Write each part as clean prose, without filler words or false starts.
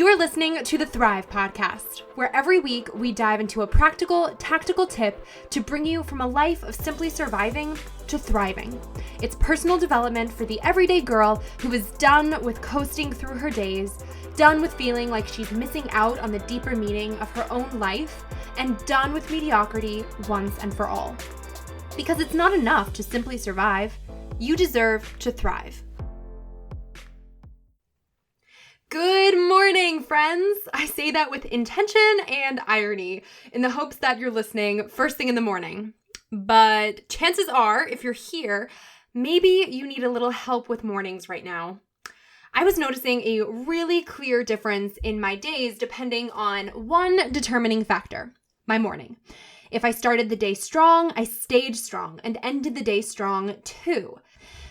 You're listening to the Thrive Podcast, where every week we dive into a practical, tactical tip to bring you from a life of simply surviving to thriving. It's personal development for the everyday girl who is done with coasting through her days, done with feeling like she's missing out on the deeper meaning of her own life, and done with mediocrity once and for all. Because it's not enough to simply survive. You deserve to thrive. Good morning, friends. I say that with intention and irony in the hopes that you're listening first thing in the morning. But chances are, if you're here, maybe you need a little help with mornings right now. I was noticing a really clear difference in my days depending on one determining factor, my morning. If I started the day strong, I stayed strong and ended the day strong too.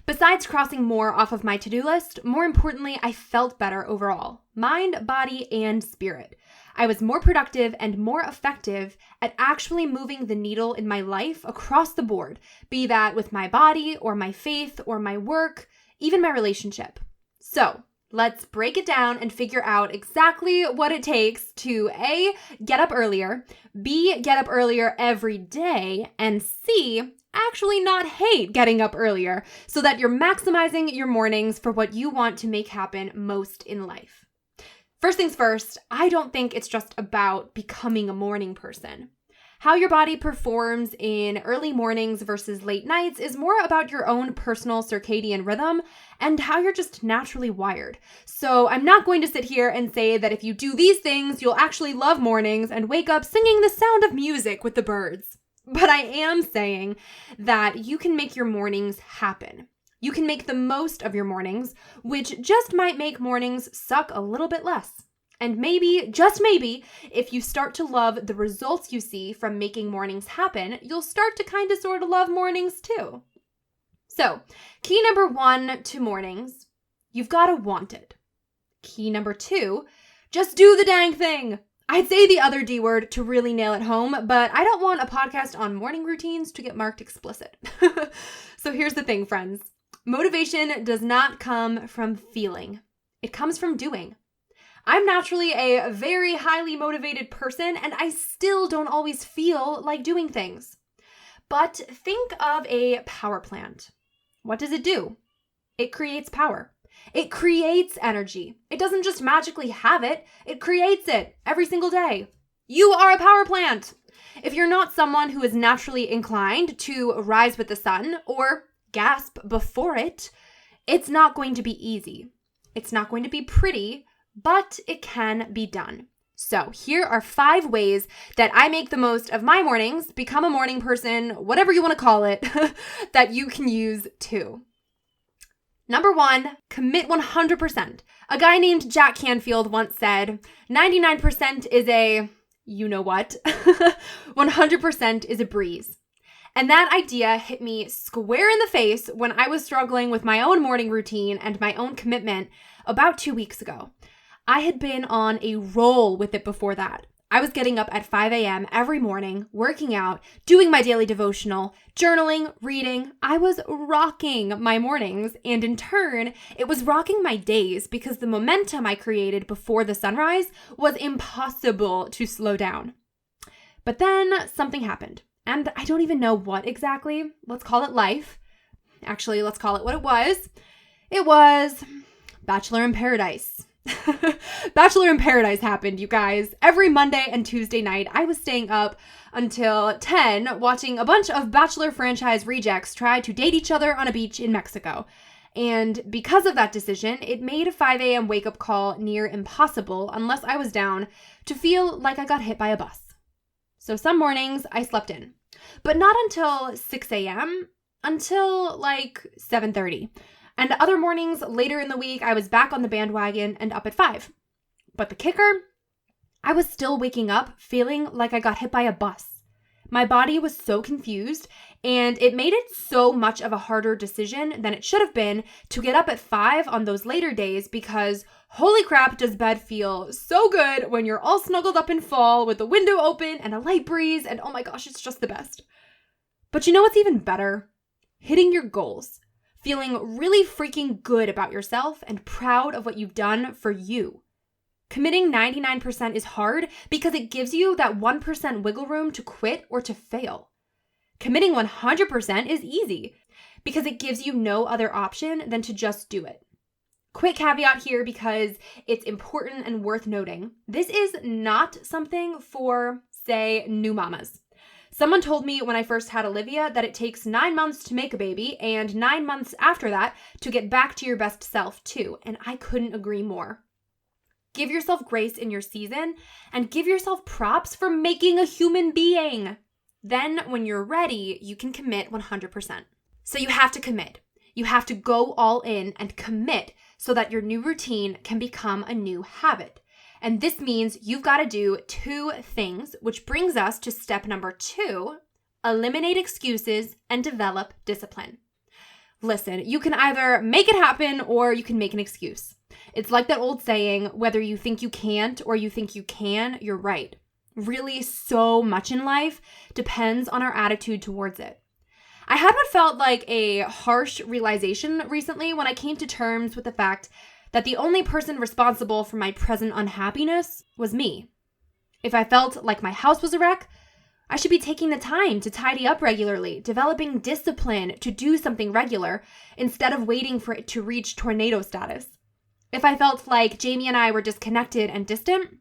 Besides crossing more off of my to-do list, more importantly, I felt better overall, mind, body, and spirit. I was more productive and more effective at actually moving the needle in my life across the board, be that with my body or my faith or my work, even my relationship. So let's break it down and figure out exactly what it takes to A, get up earlier, B, get up earlier every day, and C, actually not hate getting up earlier so that you're maximizing your mornings for what you want to make happen most in life. First things first, I don't think it's just about becoming a morning person. How your body performs in early mornings versus late nights is more about your own personal circadian rhythm and how you're just naturally wired. So I'm not going to sit here and say that if you do these things, you'll actually love mornings and wake up singing the sound of music with the birds. But I am saying that you can make your mornings happen. You can make the most of your mornings, which just might make mornings suck a little bit less. And maybe, just maybe, if you start to love the results you see from making mornings happen, you'll start to sort of love mornings too. So, key number 1 to mornings, you've got to want it. Key number 2, just do the dang thing. I'd say the other D word to really nail it home, but I don't want a podcast on morning routines to get marked explicit. So here's the thing, friends. Motivation does not come from feeling. It comes from doing. I'm naturally a very highly motivated person, and I still don't always feel like doing things. But think of a power plant. What does it do? It creates power. It creates energy. It doesn't just magically have it, it creates it every single day. You are a power plant. If you're not someone who is naturally inclined to rise with the sun or gasp before it, it's not going to be easy. It's not going to be pretty, but it can be done. So here are 5 ways that I make the most of my mornings, become a morning person, whatever you want to call it, that you can use too. Number 1, commit 100%. A guy named Jack Canfield once said, 99% is a, you know what, 100% is a breeze. And that idea hit me square in the face when I was struggling with my own morning routine and my own commitment about 2 weeks ago. I had been on a roll with it before that. I was getting up at 5 a.m. every morning, working out, doing my daily devotional, journaling, reading. I was rocking my mornings, and in turn, it was rocking my days because the momentum I created before the sunrise was impossible to slow down. But then something happened, and I don't even know what exactly. Let's call it life. Actually, let's call it what it was. It was Bachelor in Paradise. Bachelor in Paradise happened, you guys. Every Monday and Tuesday night, I was staying up until 10 watching a bunch of Bachelor franchise rejects try to date each other on a beach in Mexico. And because of that decision, it made a 5 a.m. wake-up call near impossible unless I was down to feel like I got hit by a bus. So some mornings I slept in, but not until 6 a.m., until like 7:30. And other mornings later in the week, I was back on the bandwagon and up at 5. But the kicker, I was still waking up feeling like I got hit by a bus. My body was so confused, and it made it so much of a harder decision than it should have been to get up at 5 on those later days because holy crap, does bed feel so good when you're all snuggled up in fall with the window open and a light breeze, and oh my gosh, it's just the best. But you know what's even better? Hitting your goals. Feeling really freaking good about yourself and proud of what you've done for you. Committing 99% is hard because it gives you that 1% wiggle room to quit or to fail. Committing 100% is easy because it gives you no other option than to just do it. Quick caveat here because it's important and worth noting. This is not something for, say, new mamas. Someone told me when I first had Olivia that it takes 9 months to make a baby and 9 months after that to get back to your best self too, and I couldn't agree more. Give yourself grace in your season and give yourself props for making a human being. Then when you're ready, you can commit 100%. So you have to commit. You have to go all in and commit so that your new routine can become a new habit. And this means you've got to do 2 things, which brings us to step number 2, eliminate excuses and develop discipline. Listen, you can either make it happen or you can make an excuse. It's like that old saying, whether you think you can't or you think you can, you're right. Really, so much in life depends on our attitude towards it. I had what felt like a harsh realization recently when I came to terms with the fact that the only person responsible for my present unhappiness was me. If I felt like my house was a wreck, I should be taking the time to tidy up regularly, developing discipline to do something regular instead of waiting for it to reach tornado status. If I felt like Jamie and I were disconnected and distant,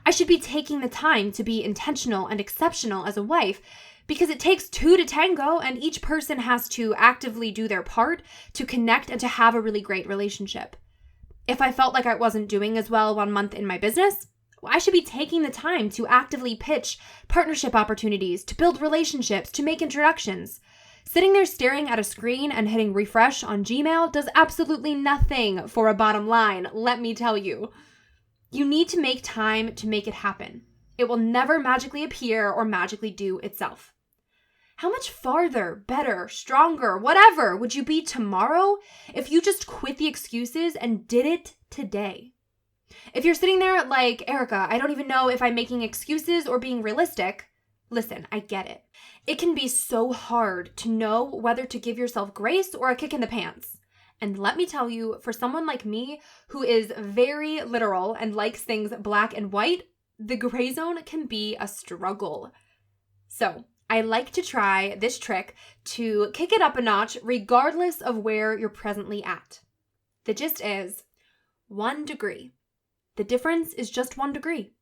I should be taking the time to be intentional and exceptional as a wife because it takes 2 to tango and each person has to actively do their part to connect and to have a really great relationship. If I felt like I wasn't doing as well 1 month in my business, I should be taking the time to actively pitch partnership opportunities, to build relationships, to make introductions. Sitting there staring at a screen and hitting refresh on Gmail does absolutely nothing for a bottom line, let me tell you. You need to make time to make it happen. It will never magically appear or magically do itself. How much farther, better, stronger, whatever would you be tomorrow if you just quit the excuses and did it today? If you're sitting there like, Erica, I don't even know if I'm making excuses or being realistic, listen, I get it. It can be so hard to know whether to give yourself grace or a kick in the pants. And let me tell you, for someone like me who is very literal and likes things black and white, the gray zone can be a struggle. So I like to try this trick to kick it up a notch regardless of where you're presently at. The gist is 1 degree. The difference is just 1 degree.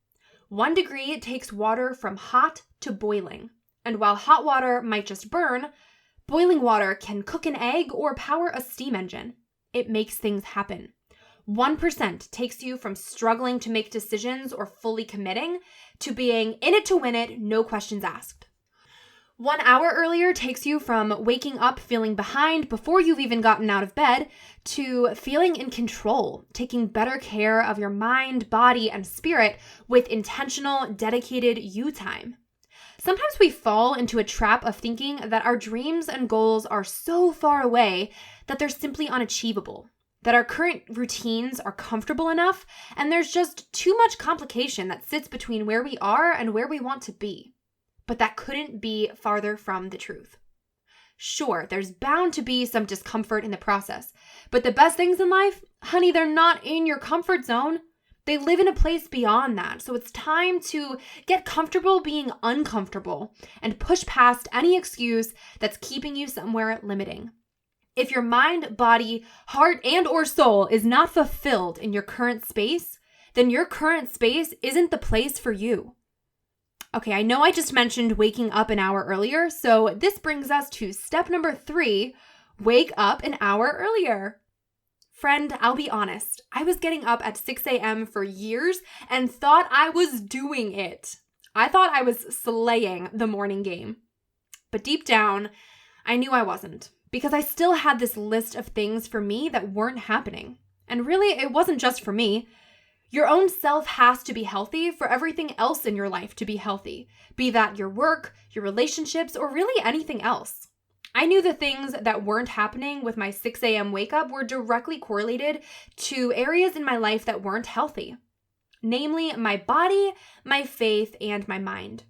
1 degree takes water from hot to boiling. And while hot water might just burn, boiling water can cook an egg or power a steam engine. It makes things happen. 1% takes you from struggling to make decisions or fully committing to being in it to win it, no questions asked. 1 hour earlier takes you from waking up feeling behind before you've even gotten out of bed to feeling in control, taking better care of your mind, body, and spirit with intentional, dedicated you time. Sometimes we fall into a trap of thinking that our dreams and goals are so far away that they're simply unachievable, that our current routines are comfortable enough, and there's just too much complication that sits between where we are and where we want to be. But that couldn't be farther from the truth. Sure, there's bound to be some discomfort in the process, but the best things in life, honey, they're not in your comfort zone. They live in a place beyond that. So it's time to get comfortable being uncomfortable and push past any excuse that's keeping you somewhere limiting. If your mind, body, heart, and or soul is not fulfilled in your current space, then your current space isn't the place for you. Okay, I know I just mentioned waking up an hour earlier, so this brings us to step number 3, wake up an hour earlier. Friend, I'll be honest, I was getting up at 6 a.m. for years and thought I was doing it. I thought I was slaying the morning game. But deep down, I knew I wasn't, because I still had this list of things for me that weren't happening. And really, it wasn't just for me. Your own self has to be healthy for everything else in your life to be healthy, be that your work, your relationships, or really anything else. I knew the things that weren't happening with my 6 a.m. wake up were directly correlated to areas in my life that weren't healthy, namely my body, my faith, and my mind.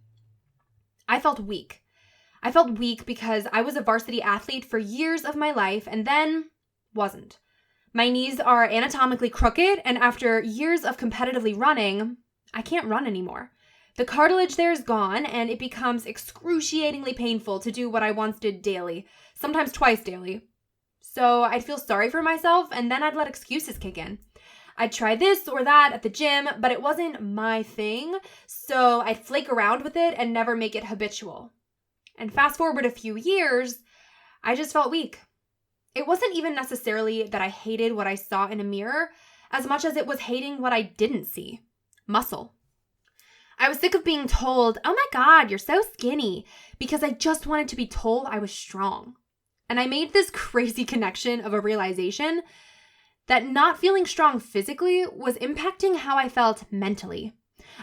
I felt weak. I felt weak because I was a varsity athlete for years of my life and then wasn't. My knees are anatomically crooked, and after years of competitively running, I can't run anymore. The cartilage there is gone, and it becomes excruciatingly painful to do what I once did daily, sometimes twice daily. So I'd feel sorry for myself, and then I'd let excuses kick in. I'd try this or that at the gym, but it wasn't my thing, so I'd flake around with it and never make it habitual. And fast forward a few years, I just felt weak. It wasn't even necessarily that I hated what I saw in a mirror, as much as it was hating what I didn't see. Muscle. I was sick of being told, "Oh my God, you're so skinny," because I just wanted to be told I was strong. And I made this crazy connection of a realization that not feeling strong physically was impacting how I felt mentally.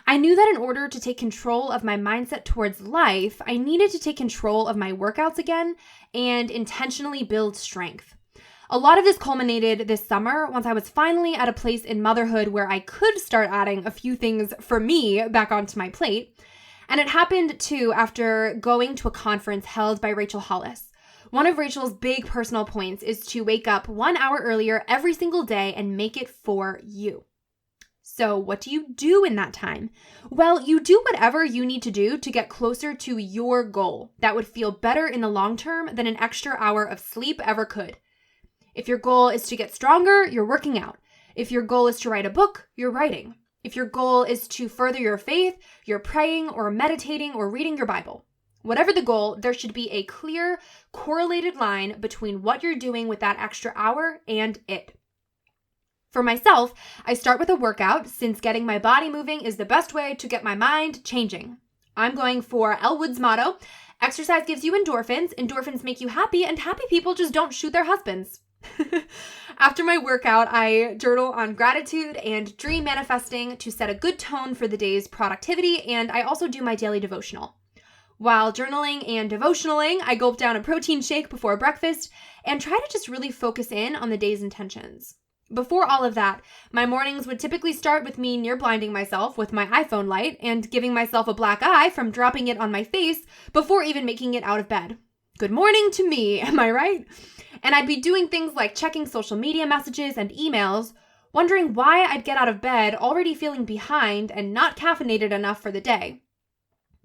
I knew that in order to take control of my mindset towards life, I needed to take control of my workouts again and intentionally build strength. A lot of this culminated this summer once I was finally at a place in motherhood where I could start adding a few things for me back onto my plate. And it happened too after going to a conference held by Rachel Hollis. One of Rachel's big personal points is to wake up 1 hour earlier every single day and make it for you. So what do you do in that time? Well, you do whatever you need to do to get closer to your goal that would feel better in the long term than an extra hour of sleep ever could. If your goal is to get stronger, you're working out. If your goal is to write a book, you're writing. If your goal is to further your faith, you're praying or meditating or reading your Bible. Whatever the goal, there should be a clear, correlated line between what you're doing with that extra hour and it. For myself, I start with a workout since getting my body moving is the best way to get my mind changing. I'm going for Elwood's motto, exercise gives you endorphins, endorphins make you happy, and happy people just don't shoot their husbands. After my workout, I journal on gratitude and dream manifesting to set a good tone for the day's productivity, and I also do my daily devotional. While journaling and devotionaling, I gulp down a protein shake before breakfast and try to just really focus in on the day's intentions. Before all of that, my mornings would typically start with me near blinding myself with my iPhone light and giving myself a black eye from dropping it on my face before even making it out of bed. Good morning to me, am I right? And I'd be doing things like checking social media messages and emails, wondering why I'd get out of bed already feeling behind and not caffeinated enough for the day.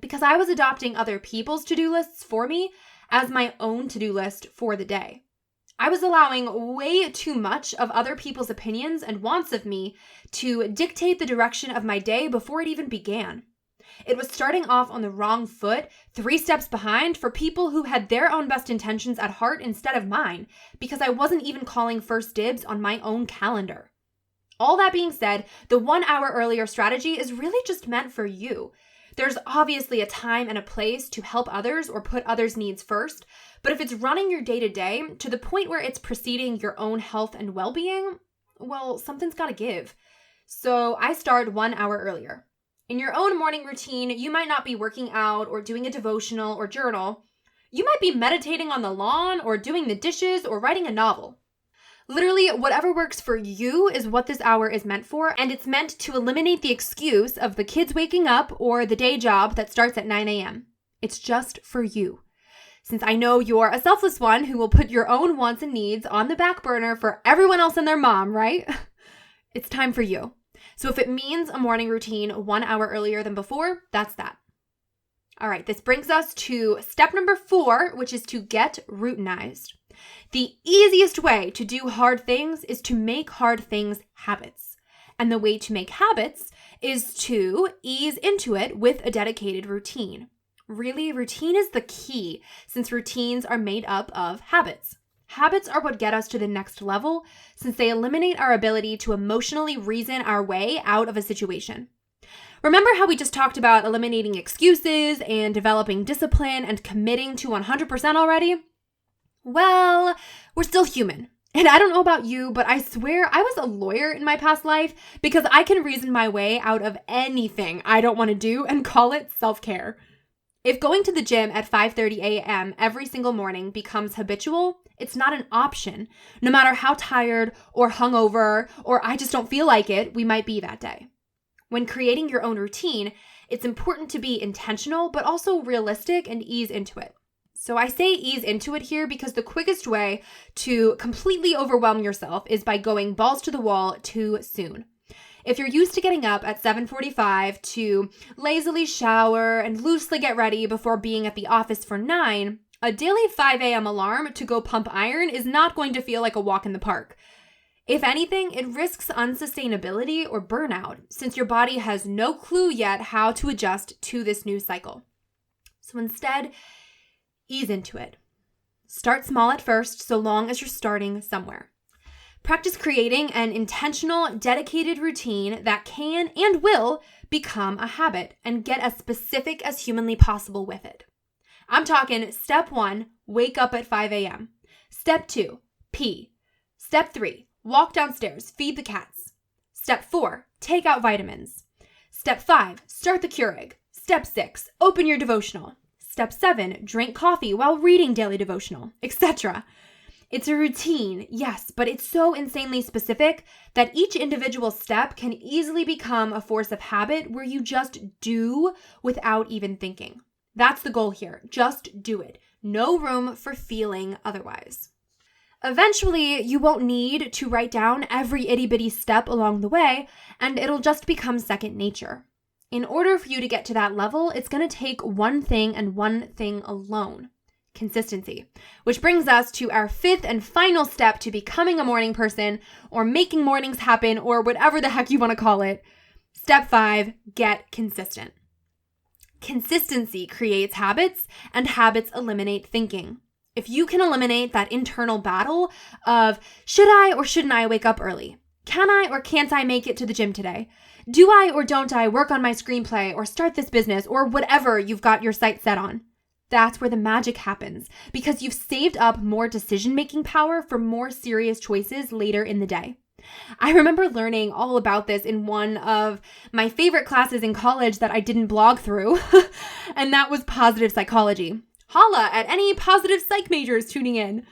Because I was adopting other people's to-do lists for me as my own to-do list for the day. I was allowing way too much of other people's opinions and wants of me to dictate the direction of my day before it even began. It was starting off on the wrong foot, 3 steps behind for people who had their own best intentions at heart instead of mine, because I wasn't even calling first dibs on my own calendar. All that being said, the 1 hour earlier strategy is really just meant for you. There's obviously a time and a place to help others or put others' needs first, but if it's running your day-to-day to the point where it's preceding your own health and well-being, well, something's got to give. So I start 1 hour earlier. In your own morning routine, you might not be working out or doing a devotional or journal. You might be meditating on the lawn or doing the dishes or writing a novel. Literally, whatever works for you is what this hour is meant for, and it's meant to eliminate the excuse of the kids waking up or the day job that starts at 9 a.m. It's just for you. Since I know you're a selfless one who will put your own wants and needs on the back burner for everyone else and their mom, right? It's time for you. So if it means a morning routine 1 hour earlier than before, that's that. All right, this brings us to step number 4, which is to get routinized. The easiest way to do hard things is to make hard things habits. And the way to make habits is to ease into it with a dedicated routine. Really, routine is the key since routines are made up of habits. Habits are what get us to the next level since they eliminate our ability to emotionally reason our way out of a situation. Remember how we just talked about eliminating excuses and developing discipline and committing to 100% already? Well, we're still human. And I don't know about you, but I swear I was a lawyer in my past life because I can reason my way out of anything I don't want to do and call it self-care. If going to the gym at 5:30 a.m. every single morning becomes habitual, it's not an option, no matter how tired or hungover or I just don't feel like it we might be that day. When creating your own routine, it's important to be intentional, but also realistic and ease into it. So I say ease into it here because the quickest way to completely overwhelm yourself is by going balls to the wall too soon. If you're used to getting up at 7:45 to lazily shower and loosely get ready before being at the office for 9, a daily 5 a.m. alarm to go pump iron is not going to feel like a walk in the park. If anything, it risks unsustainability or burnout since your body has no clue yet how to adjust to this new cycle. So instead, ease into it. Start small at first, so long as you're starting somewhere. Practice creating an intentional, dedicated routine that can and will become a habit and get as specific as humanly possible with it. I'm talking step 1, wake up at 5 a.m. Step 2, pee. Step 3, walk downstairs, feed the cats. Step 4, take out vitamins. Step 5, start the Keurig. Step 6, open your devotional. Step 7, drink coffee while reading daily devotional, etc. It's a routine, yes, but it's so insanely specific that each individual step can easily become a force of habit where you just do without even thinking. That's the goal here. Just do it. No room for feeling otherwise. Eventually, you won't need to write down every itty-bitty step along the way, and it'll just become second nature. In order for you to get to that level, it's going to take one thing and one thing alone: consistency. Which brings us to our 5th and final step to becoming a morning person or making mornings happen or whatever the heck you want to call it. Step 5, get consistent. Consistency creates habits, and habits eliminate thinking. If you can eliminate that internal battle of should I or shouldn't I wake up early? Can I or can't I make it to the gym today? Do I or don't I work on my screenplay or start this business or whatever you've got your sights set on? That's where the magic happens because you've saved up more decision-making power for more serious choices later in the day. I remember learning all about this in one of my favorite classes in college that I didn't blog through, and that was positive psychology. Holla at any positive psych majors tuning in.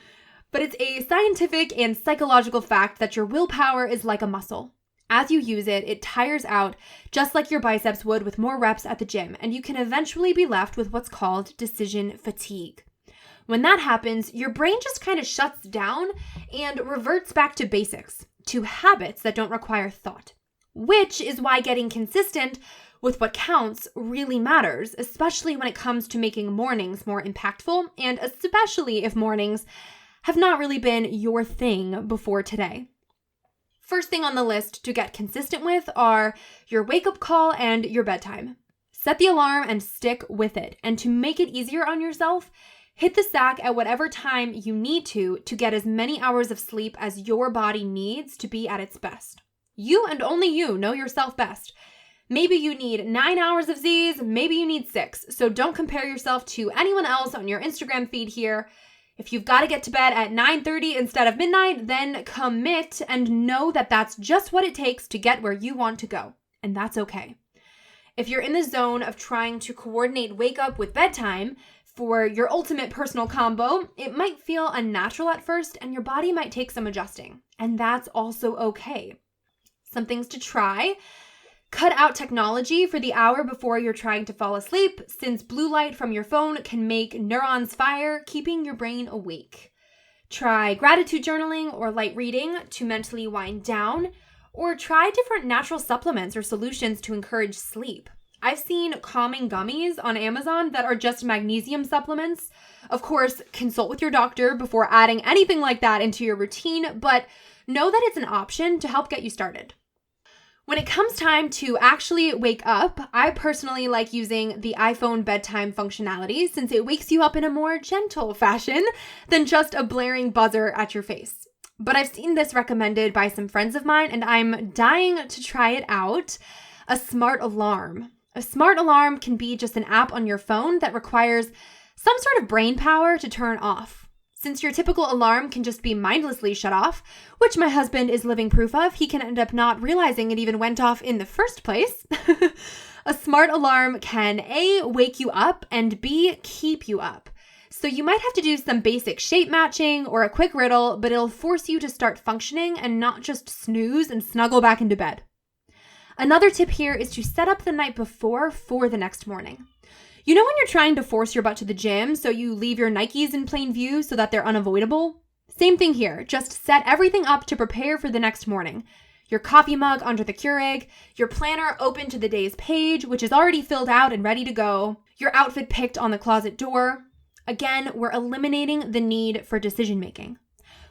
But it's a scientific and psychological fact that your willpower is like a muscle. As you use it, it tires out just like your biceps would with more reps at the gym, and you can eventually be left with what's called decision fatigue. When that happens, your brain just kind of shuts down and reverts back to basics, to habits that don't require thought, which is why getting consistent with what counts really matters, especially when it comes to making mornings more impactful, and especially if mornings have not really been your thing before today. First thing on the list to get consistent with are your wake-up call and your bedtime. Set the alarm and stick with it. And to make it easier on yourself, hit the sack at whatever time you need to get as many hours of sleep as your body needs to be at its best. You and only you know yourself best. Maybe you need 9 hours of Z's, maybe you need 6. So don't compare yourself to anyone else on your Instagram feed here. If you've got to get to bed at 9:30 instead of midnight, then commit and know that that's just what it takes to get where you want to go. And that's okay. If you're in the zone of trying to coordinate wake up with bedtime for your ultimate personal combo, it might feel unnatural at first and your body might take some adjusting. And that's also okay. Some things to try. Cut out technology for the hour before you're trying to fall asleep, since blue light from your phone can make neurons fire, keeping your brain awake. Try gratitude journaling or light reading to mentally wind down, or try different natural supplements or solutions to encourage sleep. I've seen calming gummies on Amazon that are just magnesium supplements. Of course, consult with your doctor before adding anything like that into your routine, but know that it's an option to help get you started. When it comes time to actually wake up, I personally like using the iPhone bedtime functionality since it wakes you up in a more gentle fashion than just a blaring buzzer at your face. But I've seen this recommended by some friends of mine and I'm dying to try it out. A smart alarm. A smart alarm can be just an app on your phone that requires some sort of brain power to turn off. Since your typical alarm can just be mindlessly shut off, which my husband is living proof of, he can end up not realizing it even went off in the first place. A smart alarm can A, wake you up, and B, keep you up. So you might have to do some basic shape matching or a quick riddle, but it'll force you to start functioning and not just snooze and snuggle back into bed. Another tip here is to set up the night before for the next morning. You know when you're trying to force your butt to the gym, so you leave your Nikes in plain view so that they're unavoidable? Same thing here, just set everything up to prepare for the next morning. Your coffee mug under the Keurig, your planner open to the day's page, which is already filled out and ready to go, your outfit picked on the closet door. Again, we're eliminating the need for decision making.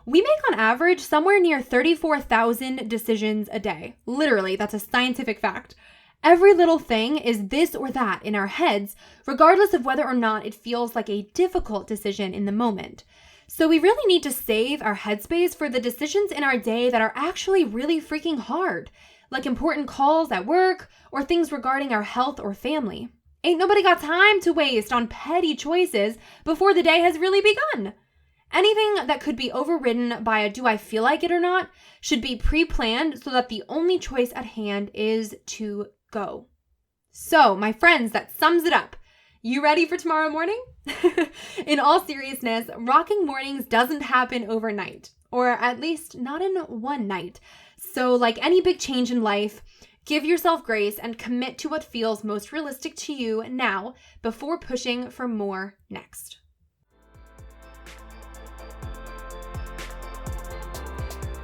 We make on average somewhere near 34,000 decisions a day. Literally, that's a scientific fact. Every little thing is this or that in our heads, regardless of whether or not it feels like a difficult decision in the moment. So we really need to save our headspace for the decisions in our day that are actually really freaking hard, like important calls at work or things regarding our health or family. Ain't nobody got time to waste on petty choices before the day has really begun. Anything that could be overridden by a do I feel like it or not should be pre-planned so that the only choice at hand is to go. So, my friends, that sums it up. You ready for tomorrow morning? In all seriousness, rocking mornings doesn't happen overnight, or at least not in one night. So, like any big change in life, give yourself grace and commit to what feels most realistic to you now before pushing for more next.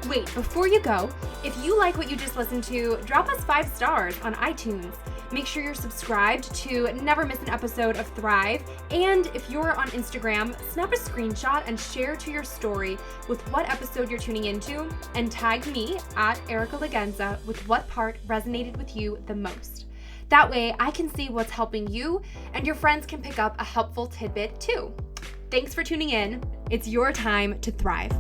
Wait, before you go, if you like what you just listened to, drop us 5 stars on iTunes. Make sure you're subscribed to never miss an episode of Thrive. And if you're on Instagram, snap a screenshot and share to your story with what episode you're tuning into and tag me at Erica Lagenza with what part resonated with you the most. That way I can see what's helping you and your friends can pick up a helpful tidbit too. Thanks for tuning in. It's your time to thrive.